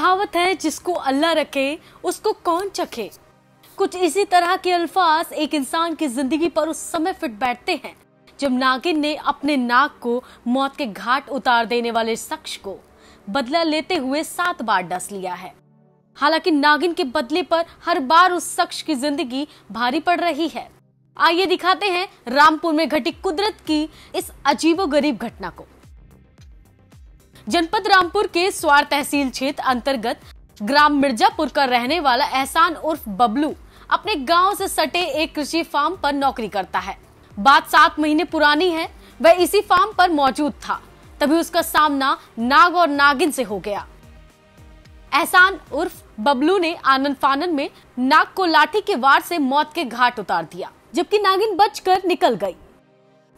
कहावत है, जिसको अल्लाह रखे उसको कौन चखे। कुछ इसी तरह के अल्फाज एक इंसान की जिंदगी पर उस समय फिट बैठते हैं जब नागिन ने अपने नाक को मौत के घाट उतार देने वाले शख्स को बदला लेते हुए 7 बार डस लिया है। हालांकि नागिन के बदले पर हर बार उस शख्स की जिंदगी भारी पड़ रही है। आइए दिखाते हैं रामपुर में घटी कुदरत की इस अजीबोगरीब घटना को। जनपद रामपुर के स्वार तहसील क्षेत्र अंतर्गत ग्राम मिर्जापुर का रहने वाला एहसान उर्फ बबलू अपने गांव से सटे एक कृषि फार्म पर नौकरी करता है। बात 7 महीने पुरानी है। वह इसी फार्म पर मौजूद था, तभी उसका सामना नाग और नागिन से हो गया। एहसान उर्फ बबलू ने आनन फानन में नाग को लाठी के वार से मौत के घाट उतार दिया, जबकि नागिन बचकर निकल गई।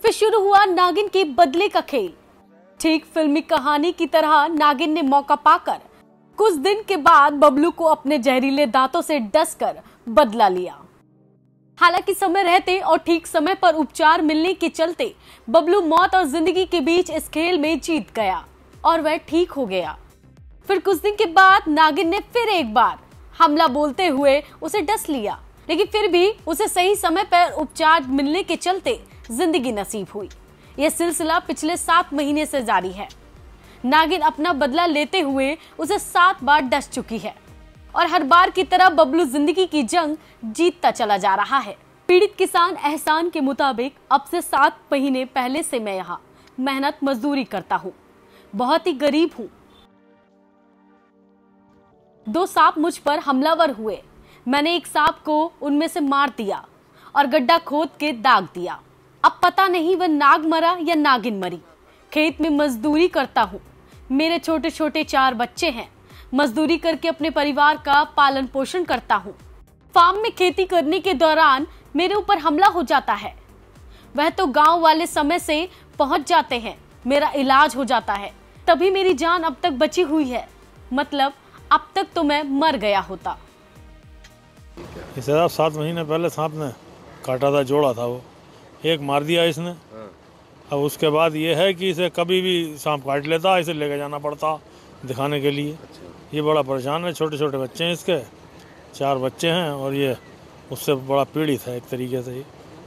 फिर शुरू हुआ नागिन के बदले का खेल। ठीक फिल्मी कहानी की तरह नागिन ने मौका पाकर कुछ दिन के बाद बबलू को अपने जहरीले दांतों से डसकर बदला लिया। हालांकि समय रहते और ठीक समय पर उपचार मिलने के चलते बबलू मौत और जिंदगी के बीच इस खेल में जीत गया और वह ठीक हो गया। फिर कुछ दिन के बाद नागिन ने फिर एक बार हमला बोलते हुए उसे डस लिया, लेकिन फिर भी उसे सही समय पर उपचार मिलने के चलते जिंदगी नसीब हुई। यह सिलसिला पिछले 7 महीने से जारी है। नागिन अपना बदला लेते हुए उसे 7 बार डस चुकी है और हर बार की तरह बबलू जिंदगी की जंग जीतता चला जा रहा है। पीड़ित किसान एहसान के मुताबिक अब से 7 महीने पहले से मैं यहाँ मेहनत मजदूरी करता हूँ। बहुत ही गरीब हूँ। 2 सांप मुझ पर हमलावर हुए। मैंने एक सांप को उनमें से मार दिया और गड्ढा खोद के दाग दिया। अब पता नहीं वह नाग मरा या नागिन मरी। खेत में मजदूरी करता हूँ। मेरे छोटे छोटे 4 बच्चे हैं। मजदूरी करके अपने परिवार का पालन पोषण करता हूँ। फार्म में खेती करने के दौरान मेरे ऊपर हमला हो जाता है। वह तो गांव वाले समय से पहुंच जाते हैं, मेरा इलाज हो जाता है, तभी मेरी जान अब तक बची हुई है। मतलब अब तक तो मैं मर गया होता। इसे 7 महीने पहले सांप ने काटा था, जोड़ा था, वो एक मार दिया इसने। अब उसके बाद ये है कि इसे कभी भी सांप काट लेता, इसे लेके जाना पड़ता दिखाने के लिए। ये बड़ा परेशान है। छोटे छोटे बच्चे हैं इसके, 4 बच्चे हैं और ये उससे बड़ा पीड़ित है एक तरीके से।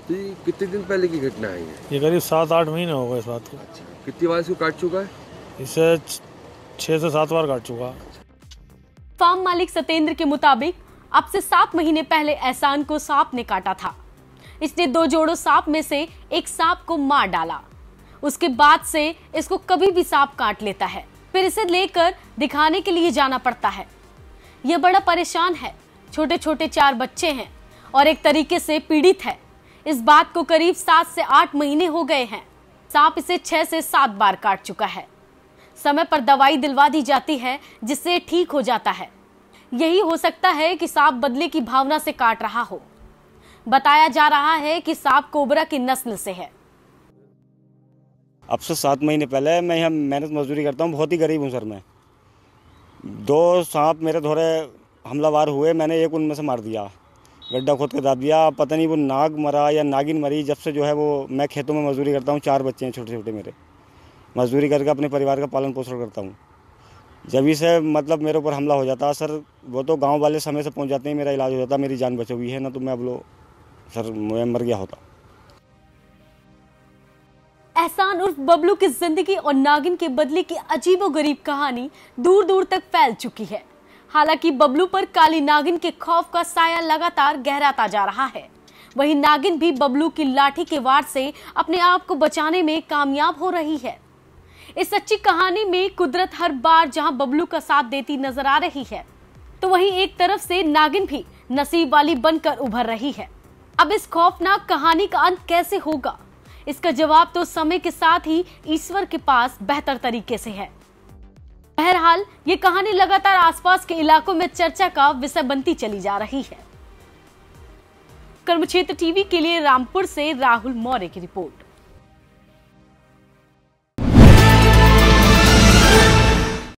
तो कितने दिन पहले की घटना है ये करीब 7-8 महीने हो गए इस बात को। अच्छा, कितनी बार इसको काट चुका है? इसे 6 से 7 बार काट चुका है। फार्म मालिक सतेंद्र के मुताबिक अब से 7 महीने पहले एहसान को सांप ने काटा था। इसने 2 जोड़ों सांप में से एक सांप को मार डाला। उसके बाद से इसको कभी भी सांप काट लेता है, फिर इसे लेकर दिखाने के लिए जाना पड़ता है। यह बड़ा परेशान है। छोटे छोटे 4 बच्चे हैं और एक तरीके से पीड़ित है। इस बात को करीब 7 से 8 महीने हो गए हैं। सांप इसे 6 से 7 बार काट चुका है। समय पर दवाई दिलवा दी जाती है जिससे ठीक हो जाता है। यही हो सकता है कि सांप बदले की भावना से काट रहा हो। बताया जा रहा है कि सांप कोबरा की नस्ल से है। अब से 7 महीने पहले मैं यहाँ मेहनत मजदूरी करता हूँ। बहुत ही गरीब हूँ सर मैं। 2 सांप मेरे थोड़े हमलावर हुए, मैंने एक उनमें से मार दिया, गड्ढा खोद के दाब दिया। पता नहीं वो नाग मरा या नागिन मरी। जब से जो है वो मैं खेतों में मजदूरी करता हूँ, 4 बच्चे हैं छोटे छोटे मेरे। मजदूरी करके अपने परिवार का पालन पोषण करता हूँ। जब से मतलब मेरे ऊपर हमला हो जाता सर, वो तो गाँव वाले समय से पहुँच जाते हैं, मेरा इलाज हो जाता, मेरी जान बची हुई है ना, तो मैं अब लो सर मैं मर गया होता। एहसान उर्फ बबलू की जिंदगी और नागिन के बदले की अजीबोगरीब कहानी दूर दूर तक फैल चुकी है। हालांकि बबलू पर काली नागिन के खौफ का साया लगातार गहराता जा रहा है। वहीं नागिन भी बबलू की लाठी के वार से अपने आप को बचाने में कामयाब हो रही है। इस सच्ची कहानी में कुदरत हर बार जहां बबलू का साथ देती नजर आ रही है, तो वहीं एक तरफ से नागिन भी नसीब वाली बनकर उभर रही है। अब इस खौफनाक कहानी का अंत कैसे होगा, इसका जवाब तो समय के साथ ही ईश्वर के पास बेहतर तरीके से है। बहरहाल ये कहानी लगातार आसपास के इलाकों में चर्चा का विषय बनती चली जा रही है। कर्मक्षेत्र टीवी के लिए रामपुर से राहुल मौर्य की रिपोर्ट।